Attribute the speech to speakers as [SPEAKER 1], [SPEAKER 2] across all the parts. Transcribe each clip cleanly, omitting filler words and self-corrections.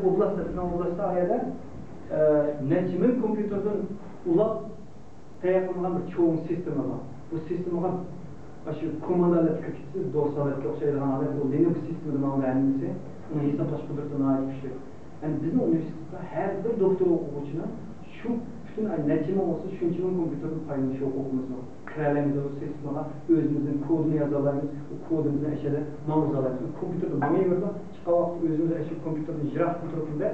[SPEAKER 1] Oblastda, bizning oblastda ayada necha ming kompyuterdan ulab tayyor qilingan bir cho'ng sistema bor. Bu sistemaga shu komandalar kirgizib, dosyalarga o'xshaydigan u Linux sistemida ma'lumotlarni uni hisoblash qudratini ait kuchli. Yani bizim üniversitede her bir doktor okuvchini şu bütün necha ming olsa shuncha ming kompyuterni paylaşıyor okumuz var. Kiralamiz o sistemaga o'zimizning kodini yoza olamiz, u kodimizni ichida ma'lumot olamiz. Kompyuterda nima yursa, chiqqan vaqt o'zimiz shu kompyuterni ijro qilib turibda,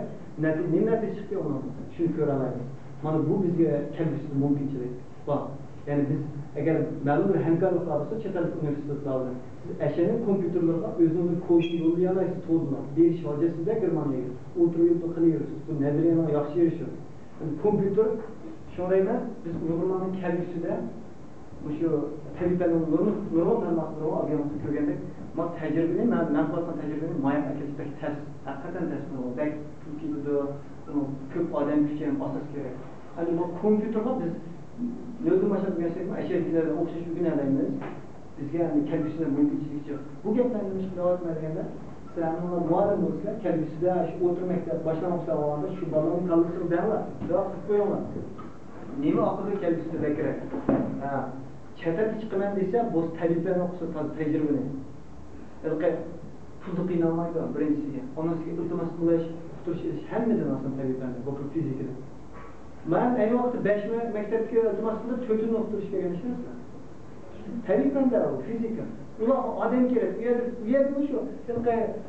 [SPEAKER 1] nima natija chiqdi uni shuni ko'ra olamiz. Mana bu bizga kelgusi mumkinchilik bor. Yani biz eğer ma'lum bir hamkorlik olsa, chet el universitetlarida siz ashaning kompyuterlarga o'zingizni kodni yo'llayalaysiz, to'ldirib berish hojasida Germaniyaga o'tirib qilyapsiz. Bu nazariyani yaxshi erishadi. Yani kompyuter şurayla biz Uygurlarning kelgusida şu tecrübenin nurg'un tarmoqlarni olganimizni ko'rgandik. Ma tajribani, men qilayotgan tajribani mayak akilishidagi test, haqiqatan test bo'ldi. Bak, Turkiyada ko'p odam kuchi ham asos kerak. Hani bu kompyuterga biz nördüm aşağı gerçekten aşağıdakilerden okşaş bugün alayımız. Bizge yani kelgusida mumkinchilik yo'q. Bu gaplarni devam etmaganda sizlarning muallim bo'lsa, kelgusida shu o'tirmakda boshlamoqchi bo'lganda shu bolaning qalbisini berlar. Javob qilib qo'yinglar. Nima aqlga kelgusida kerak? Ha, chetga chiqaman desa, bu tabiblarni o'qisa tajribani. Ilqi pulni qiynalmaydi birinchisiga. Onasiga iltimos qilish, quturish hammadan oson tabiblarni, bu fizikada. Ben aynı vakti 5 mektepki iltimos qilib 4'ünü o'qitishga kelishmasman. Tabibdan da o fizika. Ular odam kerak. U yerda shu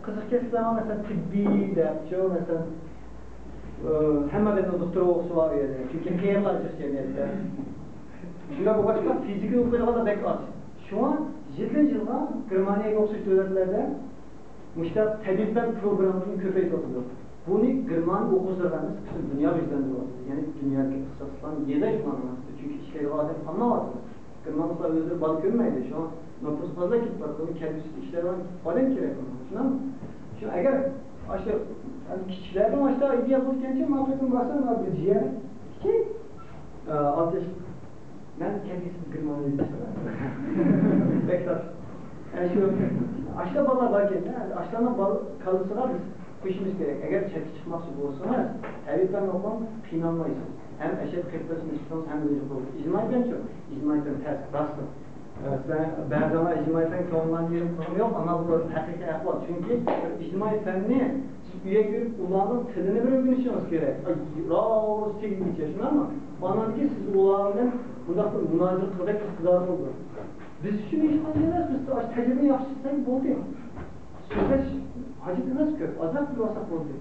[SPEAKER 1] qiziq kasblar mesela tibbiy deb, shu mesela hamma bilan doktor o'qisa bor edi. Chunki qayerlar jamiyatda. Shunga boshqa fizika o'qiyotganlar bek oz. Şu an 7 yilga Germaniyaga o'xshash davlatlarda mushta tabiblar programini ko'paytirdi. Bunu German okuzlarımız bütün dünya vicdanı yani dünyadaki kısaslan yedek kullanılması. Çünkü işleri var anlamadı. Germanlılar özür balık görmeydi. Şu an nüfus fazla kitle var. Bunun kendisi işleri var. Badem gerek olmalı. Şuna mı? Şu eğer aşağı yani kişilerden aşağı iyi yapılırken için muhabbetin başına var bir ciğer. Ki ateş. Ben kendisi Germanlıyım. Bekler. Yani şu aşağı balığa bakayım. Aşağıdan balık kalırsa biz kuşumuz gerek. Eğer çeki çıkması bu olsanız, tabipten olan kıymanmayız. Hem eşit kırklasını istiyorsanız hem de olur. İcmaiden çok. İcmaiden ters, rastlı. Ben bazılarına icmaiden çoğundan yerim kurum yok ama bu hakiki ahval. Çünkü icmai fenni siz üye görüp ulanın tilini bir öğrenişiniz gerek. Raos çekin geçiyorsun ama bana ki siz ulanın burada münazır kırdak iktidarı olur. Biz şunu işlemeyeceğiz, biz tecrübe yapıştırsak bu oldu ya. Süreç hacı biraz köp, azap bir vasak oldu.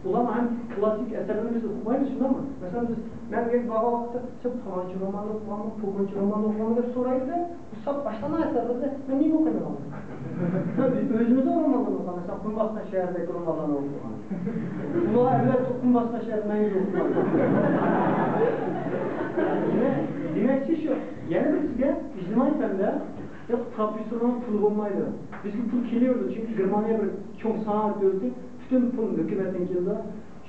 [SPEAKER 1] Ulan hem klasik eserlerini biz okumayız şuna mı? Mesela biz, ben gelip baba vakti, sırf Pamancı romanı okumamı, Pokuncu romanı okumamı hep soraydı da, bu sap başlama eserlerde, ben niye okuyamam? Özümüzde romanları okumam, mesela Kumbasna şehirdeki romanları okumam. Ulan evler Kumbasna şehrinden yürü okumam. Demek ki şu, yani bizge, ictimai fende, ya profesörün pulu olmaydı. Biz bu pul geliyordu çünkü Germaniya bir çok sanat gördü. Bütün pul hükümetin geldi.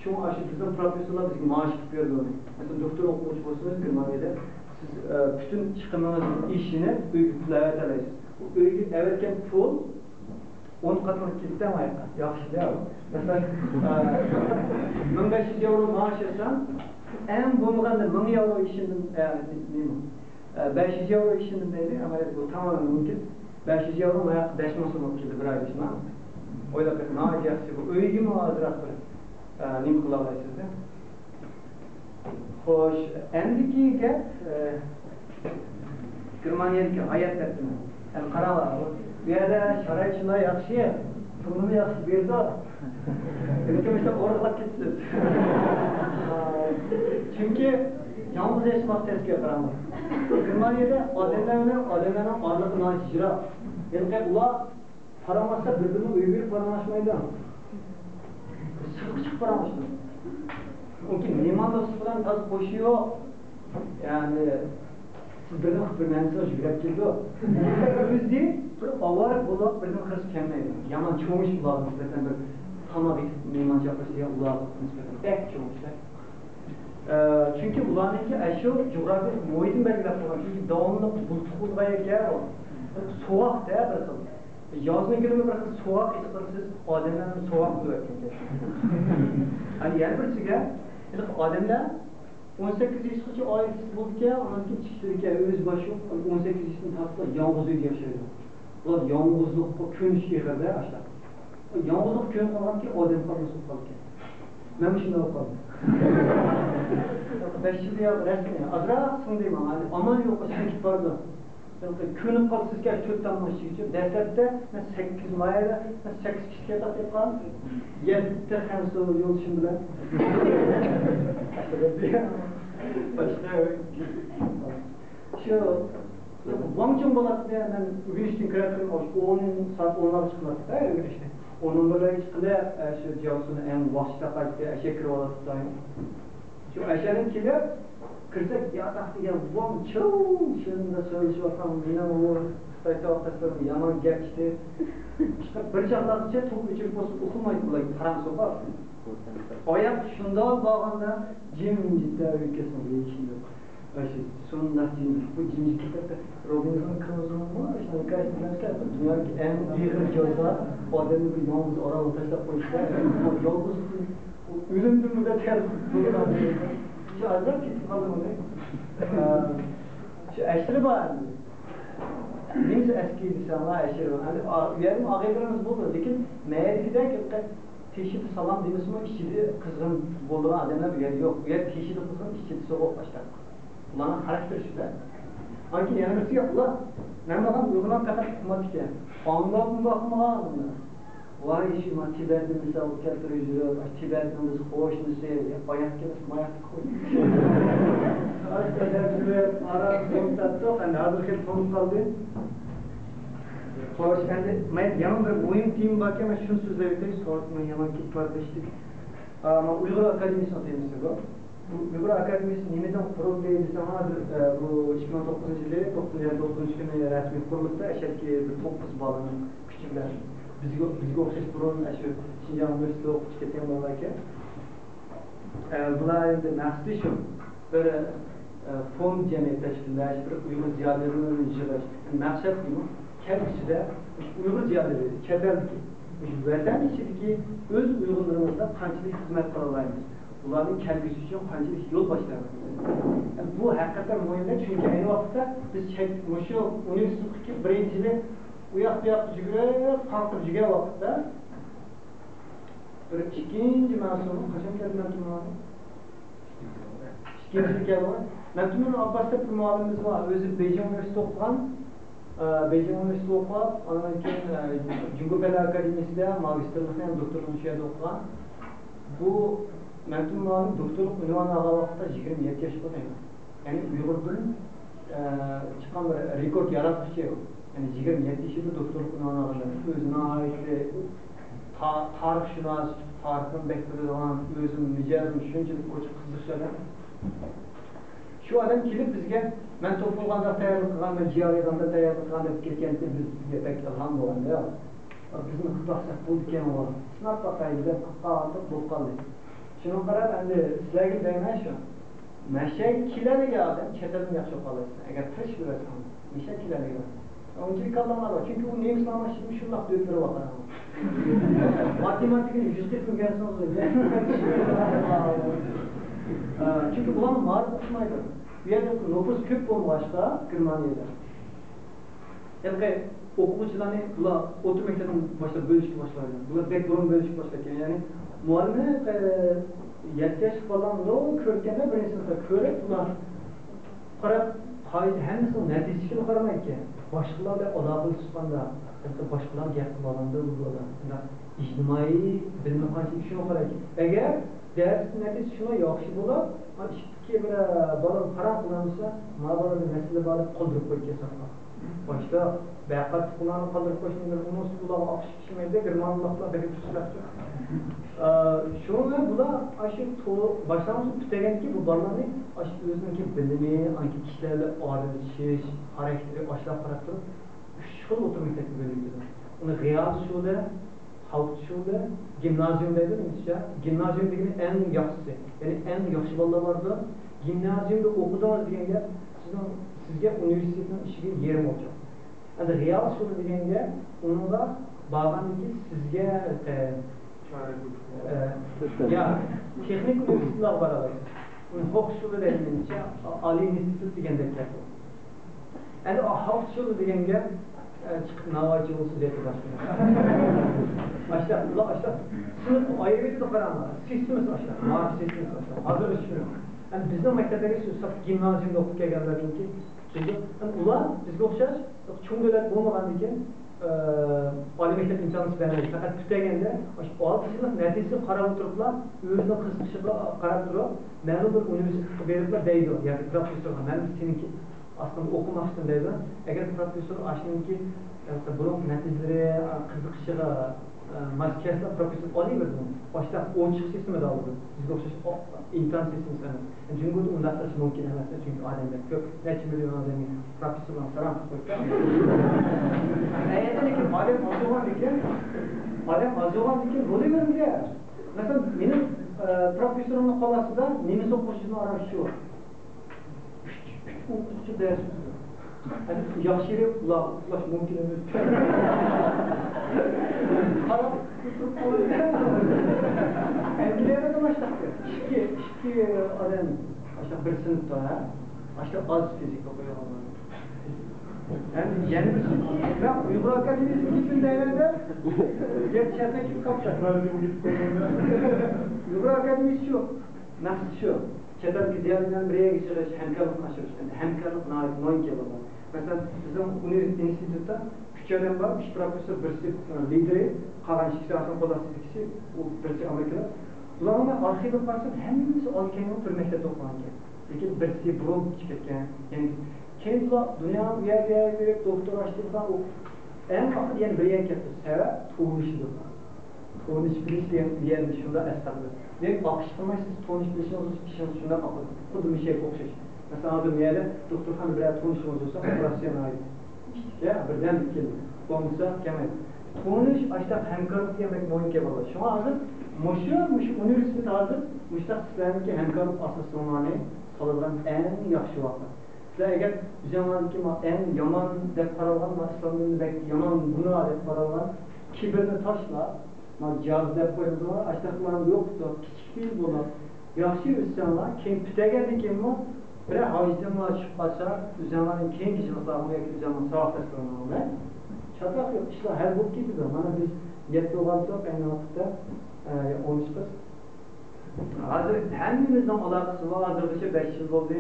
[SPEAKER 1] Şu an aşı bizim profesörler bizge maaş verdi onu. Mesela doktor okumuş olsanız Germaniyada siz bütün çıkımınızın işini öyküyle evet alırsınız. Bu öykü everken pul 10 katılık gitti ama yaxşı değil mi? Mesela 1500 euro maaş etsen en bulmaganda 1000 euro işinin neyim? 500 euro işindeydi ama bu tamamen mümkün. 500 euro ayak 5 masum okuydu bir ay dışında. Oyla bakın, ne yapacaksı bu? Öyle mi azrak bir nim kılamayısınız da? Hoş, endiki gap Germaniyadaki hayat tertimi. Yani karalar, bir yerde şarayçılar yakşı, pulunu yakşı bir de demek ki mesela orada gitsiniz. Çünkü yalnız yaşamak tezkiye karanlık. Germaniyada ademlerine ağırlıkına hicra. Yani ular paramasa birbirini öybürüp paralaşmaydı. Sıkışık paralaştı. Çünkü liman dostu falan az koşuyor. Yani siz birbirini kıpırmanısına jübilep geldi o. Özde bir avarak bulak birbirini kırıp kelmeydi. Yaman çoğumuş bulak nispeten bir tamadı liman çapısı ya bulak nispeten. Bek çoğumuşlar. Çünkü ulanınki aşağı coğrafi muhitin belirlep olan. Çünkü dağınlık bultukulgaya gel o. Soğuk değil bir kıl. Yazın günü bırakın soğuk istikrarsiz adamların soğuk buluyor çünkü. Hani yer birisiga, adamlar 18 yaşgacha oilasiz bo'lgan, undan keyin chiqishga o'z bashi 18 yoshdan tartib yolg'iz uyda yashaydi. Ular yolg'izlikqa ko'nishga qadar ashlar. Yolg'izlik ko'nib qolganki, odam qolmasa qolgan. Men shunday qoldim. 5 yil yo'q rasmiy. Azroq sindayman. Hali amal yo'q, chekib bordi. Ko'nib qolsa sizga 4 tan mashina uchun dastlabda men 8 mayda, men 8 kishiga taqib 7 xamsa yo'lishim bilan başka şu Wangchong bo'ladi men Uyg'uriston kiradim 10 soat 10 chiqadi Uyg'uriston. Onun bilan chiqilib shu Jiaosuni eng vaqtda qaytdi asha kirib oladi. Shu ashaning kelib kirsak yotoqda Wangchong shunda so'zlashayotgan meni u Xitoycha o'qituvchilar yomon gap ishdi. Bir chaqlaqcha to'p uchun bosib o'qimaydi bular Fransiya bor. Oyoq shundoq bo'lganda jimjitda o'tkazib yeyishdi. Aşı sonunda bu cimciklikte Robinson Crusoe'nun işte karşısında dünyadaki en büyük ceza adamı bir yalnız oraya taşla koyuşlar. Yalnız ölümdü mü de ter buradan. Şu azap ki kaldı mı ne? Şu eşleri var. Neyse eski insanlar eşleri var. Hani yerim ağabeylerimiz buldu. Lakin meğerdikiden ki teşhid salam demiş mi işçili kızgın bulduğun adamlar bir yer yok. Bir yer teşhid kızgın işçili soğuk başlar. Ulanın karakteri şöyle. Hangi yana birisi yok ulan. Ben bakın uygulan kadar tutmadık ya. Anladın bakma vay şu Tibet'in mesela o keltiriyor. Tibet'in biz hoşnusu bayak gelip mayak koyuyor. Arkadaşlar bir ara kontaktı. Ben hazır ki konuk kaldı. Hoş ben yanımda oyun team bakıyorum. Ben şunu söyleyeyim. Sortman yaman kit var deştik. Ama Uygur Akademisi atayımızı bu. Uygur Akademisi nimeden kuruldu desem hazır bu 2009 yılı 9 günü resmi kurulukta eşitki bir 9 balının küçükler bizge okşaş burun şu Şinjan Üniversitesi okuş ketken bolarken bular endi maqsadi shu bir fond jamiyat tashkillash bir Uygur ziyolilarini yig'ish maqsad bu kelgusida Uygur ziyolilari chetaldagi vatan ichidagi o'z Uyg'urlarimizga qanchalik xizmat qila olamiz ularning kelgusi uchun qanchalik yo'l boshlaymiz. Bu haqiqatan muhimdir chunki ayni vaqtda biz shu universitetga birinchi yili u yoqqa yugurib qalqib yurgan vaqtda bir ikkinchi mavsum qachon keldi ikkinchi keldi Matumun Abbas deb bir muallimimiz bor o'zi Beijing universitetida o'qigan Beijing universitetida o'qib ondan keyin Jungo Fener Akademiyasida magistrlikni ham doktorlikni shu yerda o'qigan bu Matumun doktorlik unvoni olgan vaqtda 27 yosh bo'lgan ya'ni Uyg'urdan chiqqan bir rekord yaratuvchi yani 27 yaşında doktorluk unvoni olgan o'zini oiti tarixshunos tarixdan bektirib olgan o'zim mijozim shunchalik ochiq qiziqishlar shu odam kelib bizga men to'p bo'lganda tayyorlik qilgan men jiyoliganda tayyorlik qilgan deb kelganda bizga pek ilhom bo'lganda bizni qiziqsak bo'ldi ekan u sinab boqaylik deb qattiq bo'lib qoldik shuni qarab endi sizlarga deyman shu mashak keladigan odam chet eldan yaxshi qolasiz agar tish bilasan mashak keladigan onunçilik kavramlar var. Çünkü bu neyin sınavlaştırma şunlak dökülür bakar. Matematikini 140 gün gelsin oluyor. Çünkü bulan marif okumaydı. Bir yerde nüfus köp olmaşta Germaniyada. Yani okumucularını bular otur mektebin başta bölüşük başlardı. Bular pek burun bölüşük başlardı. Yani muallimi 7 yaş falan da körkende bir sınıfta körek bular. Qarab hemmisinin neticesini qaramaydi ki. Başkalarla aloqalı tutganda, başkalar gap qilganda bo'ladi. İjtimoiy bilmi qanchalik shuni qaraydi. Agar dars natijasi shuni yaxshi bo'lib, ishki bir bola qarab qilsa, ma'lumotlar masala borib qoldirib qo'ygan. Boshqa baqat qilani qoldirib qo'yishning umusi ularga o'xshashmaydi, germanliklar deb tushunadi. Şunu bular aşı başlamış tütegenki bu balalarni aşı özünki bilimi, anki kişilerle ayrılışış, karakteri, aşılar karakteri 3 yıl oturmakta bölümdür. Onu real şule, halk şule, gimnazyum dedi mesela. Gimnazyum dediğin en yaxşısı. Yani en yaxşı balalar vardı. Gimnazyumda okudunuz diyende sizge üniversitenin işi yerim olacak. endi real usul deganga unga borgandiki sizga ya texnik universitetlar bor olasiz. Haq usuli degancha oliy institut degandek gap. Endi haq usuli deganga chiqib navoiy bo'lsa deb turasizlar. Aşta sınıf ayrıca da karanlar. Sistemiz aşağı. Marif sistemiz aşağı. Hazır işi. Yani bizden mektepleri saf gimnaziyumda okuyup gelgenler çünkü. Çünkü ular bizge okşaş çoğun devlet bulmadan diken Ali mektep imtihanı vermedi. Fakat tütegende o 6 yıllık neticesi karab oturuplar özüne kısmışıp karab durup mənim bir üniversiteye veripler deydi. Yani profesörler mənim seninki aslında okumamıştın deydi. Eğer profesör aşınınki bunun neticeleri kızıkışığı maskesla profesör olayverdi. Başta ochiq sistemi de aldı. Bizga o'xshash imtihon sistemasi emas. Chunki undaqtirish mumkin emas. Chunki odamlar ko'p, necha million odamni professor bilan saram qilib qo'ygan. Lekin odam ozo'g'an ekan bo'laveradi. Masalan, mening professorimning qo'lasida nemis o'quvchisini arashi yo'q. O'quvchi dars. Yaxshiroq uxlash mumkin emas. Qarab, Angliyada da başladı. İki adam, aşağı bir sınıfta, aşağı az fizik okuyorlar. Yani yeni bir sınıf. Ben Uygur Akademisi gittim devrede, geçerine kim kapacak? Uygur Akademisi şu, nasıl şu? Çetelki ziyaretinden bir yere geçiriş, hemkarlık aşırış. Hemkarlık naik, noin kebaba. Mesela bizim institutta üç adam var, üç profesör, birisi lideri, kalan ikisi aslında kolasız ikisi, o birisi Amerikalı. Ulanlar arxive varsa hemimiz Alken'in bir mektepte okulanken. Lekin birisi Brom çıkarken, yani kendisi dünyanın bir yer verip doktor açtığında o en vakit yani bir yer yaptı. Evet, tuğuşudur. Tuğuş bilişi diyelim şunda estağfurullah. Ve akıştırmayısınız tuğuş bilişi olursa kişinin şunda kapatır. Bu da bir şey okşayış. Mesela adım yerde doktor hanım birer tuğuşumuz olsa operasyona ait. Ya birden bir kelime. Olmasa kemer. Tuğuş aşağı hemkarlık yemek moyunke var. Şu an hazır. Muşu üniversite hazır. Muşta sizlerinki hemkarlık asaslanmanı salılan en yaxşı vakit. Sizler eğer düzenlerindeki en yaman dep paralan, İslam'daki yaman bunu dep paralan kibirini taşla, cihaz dep koyuldular, aşağılarında yoktu, küçük değil bunlar. Yaxşı insanlar, kim pütegedik mi? Bir hacizimle çıkıp açar, düzenlerin kim kişiliklarını yakın düzenlerin sağlıklarını alır. Çatak yok, işte her bok gibidir. Bana biz yetti olansak en altıda olmuşuz. Hazır hemimizden alakası var, hazır dışı 5 yıl oldu.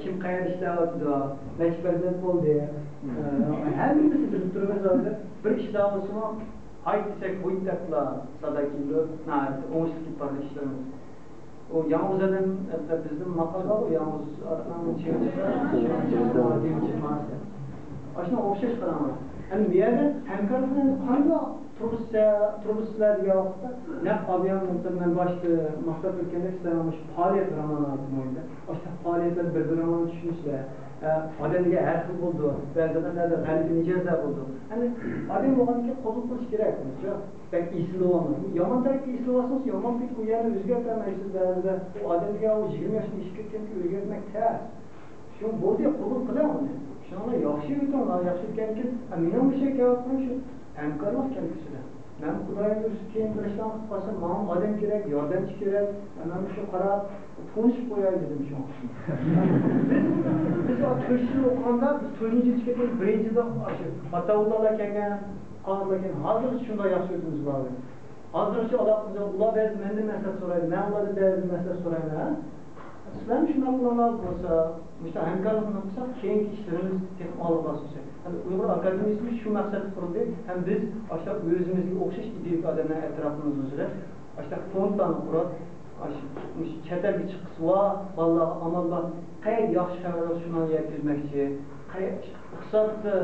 [SPEAKER 1] Kim kayar işlevatı da, meşberden oldu. Hemimizi bilip durumuz oldu. Bir işlevatısına ait isek bu iddiakla sadakildi, oğuşluk gibi parlı işlerimiz. O Yavuz adam, bizim makal var o Yavuz adamın çevresi. Aslında okşaş falan var. Yani bir yerde hemkarlıkla hangi turistler yahut da ne abiyanlıklarından başta maksat ülkende istememiş faaliyet romanı aydım oyunda. İşte faaliyetler bir romanı düşmüşler. Adem'e her hıl buldu. Belki de belki nicezler buldu. Yani Adem olan ki kozuk kılıç gerek. Ben iyisini olamam. Yaman tarafı iyisini olasınız. Yaman pek bu yerine özgertemeysiz derdi. O Adem'e o 20 yaşında iş kötken ki özgertmek ters. Şimdi bu diye kozuk kılar mı? Şimdi yaxşı yutunlar, yaxşı gelirken, benim bir şey yapmam şu, hemkarlık kendisine. Ben Kuday'ın üstüne bir işten kutlasın, bana adem gerek, yardımcı gerek, ben şu kara konuşup koyayım dedim şu an. Biz o Türkçülü okulunda, biz Türkçü çıkarken birinci de hatta ularken, ağırlarken, hazır şunda yaxşı ödümüz var. Hazır şu adamımıza, ula ben de mesele sorayım, ben ula da mesele sorayım ha. Sizler şuna kullanmak olsa, işte hemkarlıkla olsa, keyinki işlerimiz tekrar alıp olsa. Yani Uygur Akademisi şu maksat kuruldu, hem biz aşağı özümüzü okşaş ideik adamlar etrafımız üzere, aşağı fonddan kurup, çetel bir çıkısı var, vallahi amallar, kayıt yaxşı xəbərlər şuna yetkizməkçi, kayıt kısartı,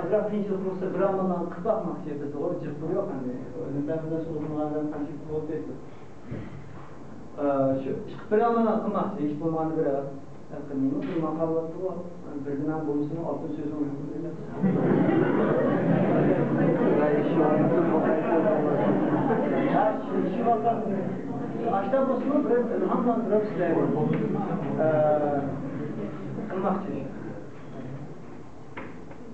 [SPEAKER 1] azraq tinçlik olsa bir amaldan qıb baxmaqçı, biz doğru cırpır yok, önünden sorunlardan kaçıp oldu etdi. Şu çıkıplarına akılmaz, hiç bulmanı biraz akılmıyor. Bir makalatı var, birden boyusunu altın sözü uygun değil. Şu vakit aşağı boşluğu biraz ilhamlandırıp size kılmak için.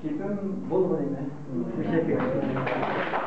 [SPEAKER 1] Gepim bo'lmaydi. Teşekkür ederim.